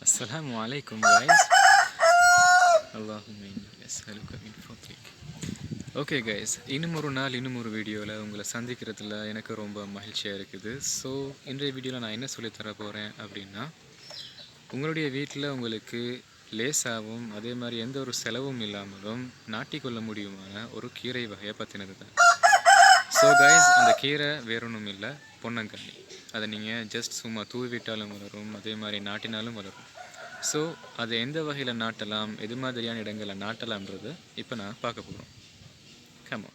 Assalamu alaikum guys. Allahumma inni as'aluka min fadlik. Okay guys, இன்னும் ஒரு நாள் இன்னும் ஒரு வீடியோவில் உங்களை சந்திக்கிறதுல எனக்கு ரொம்ப மகிழ்ச்சியாக இருக்குது. ஸோ இன்றைய வீடியோவில் நான் என்ன சொல்லித்தர போகிறேன் அப்படின்னா, உங்களுடைய வீட்டில் உங்களுக்கு லேசாகவும் அதே மாதிரி எந்த ஒரு செலவும் இல்லாமலும் நாட்டிக்கொள்ள முடியுமான ஒரு கீரை வகையை பற்றினது தான். ஸோ கைஸ், அந்த கீரை வேறொன்றும் இல்லை, பொன்னங்கானி. அதை நீங்கள் ஜஸ்ட் சும்மா தூவி விட்டாலும் வளரும், அதே மாதிரி நாட்டினாலும் வளரும். ஸோ அதை எந்த வகையில் நாட்டலாம், எது மாதிரியான இடங்களில் நாட்டலாம்ன்றது இப்போ நான் பார்க்க போகிறோம். கமா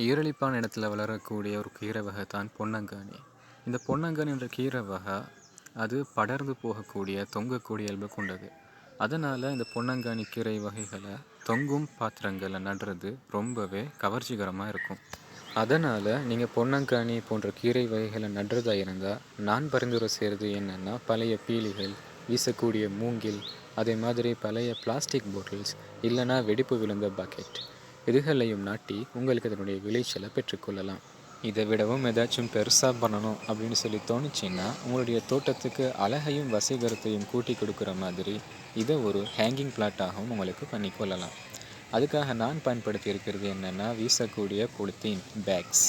ஈரலிப்பான இடத்துல வளரக்கூடிய ஒரு கீரை வகை தான் பொன்னங்கானி. இந்த பொன்னங்கானி என்ற கீரை வகை அது படர்ந்து போகக்கூடிய தொங்கக்கூடிய இயல்பு கொண்டது. அதனால் இந்த பொன்னங்கானி கீரை வகைகளை தொங்கும் பாத்திரங்களில் நடுறது ரொம்பவே கவர்ச்சிகரமாக இருக்கும். அதனால் நீங்கள் பொன்னங்கானி போன்ற கீரை வகைகளை நடுறதா இருந்தால் நான் பரிந்துரை செய்கிறது என்னென்னா, பழைய பீலிகள், வீசக்கூடிய மூங்கில், அதே மாதிரி பழைய பிளாஸ்டிக் பாட்டில்ஸ், இல்லைனா வெடிப்பு விழுந்த பக்கெட், இதுகளையும் நாட்டி உங்களுக்கு அதனுடைய விளைச்சலை பெற்றுக்கொள்ளலாம். இதை விடவும் ஏதாச்சும் பெருசாக பண்ணணும் அப்படின்னு சொல்லி தோணுச்சின்னா, உங்களுடைய தோட்டத்துக்கு அழகையும் வசீகரத்தையும் கூட்டி கொடுக்குற மாதிரி இதை ஒரு ஹேங்கிங் பிளாட்டாகவும் உங்களுக்கு பண்ணிக்கொள்ளலாம். அதுக்காக நான் பயன்படுத்தி இருக்கிறது என்னென்னா, வீசக்கூடிய பொலித்தீன் பேக்ஸ்.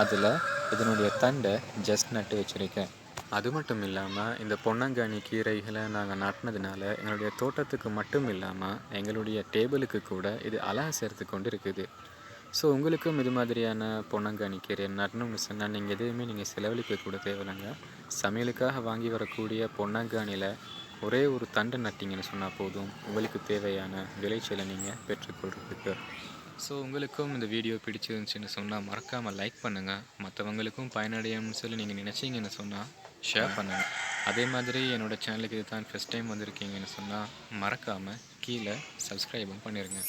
அதில் இதனுடைய தண்டை ஜஸ்ட் நட்டு வச்சுருக்கேன். அது மட்டும் இல்லாமல் இந்த பொன்னங்கானி கீரைகளை நாங்கள் நட்டினதுனால எங்களுடைய தோட்டத்துக்கு மட்டும் இல்லாமல் எங்களுடைய டேபிளுக்கு கூட இது அழகை சேர்த்து கொண்டு இருக்குது. ஸோ உங்களுக்கும் இது மாதிரியான பொன்னங்கானி கீரை நடணும்னு சொன்னால் நீங்கள் எதுவுமே செலவழிக்க கூட தேவையில்லைங்க. சமையலுக்காக வாங்கி வரக்கூடிய பொன்னங்கானியில் ஒரே ஒரு தண்டை நட்டிங்கன்னு சொன்னால் போதும், உங்களுக்கு தேவையான விளைச்சலை நீங்கள் பெற்றுக்கொள்கிறதுக்கு. ஸோ உங்களுக்கும் இந்த வீடியோ பிடிச்சிருந்துச்சின்னு சொன்னால் மறக்காமல் லைக் பண்ணுங்கள். மற்றவங்களுக்கும் பயனடையும்னு சொல்லி நீங்கள் நினச்சிங்கன்னு சொன்னால் ஷேர் பண்ணுங்கள். அதே மாதிரி என்னோடய சேனலுக்கு இது தான் ஃபஸ்ட் டைம் வந்திருக்கீங்கன்னு சொன்னால் மறக்காமல் கீழே சப்ஸ்கிரைபும் பண்ணிடுங்க.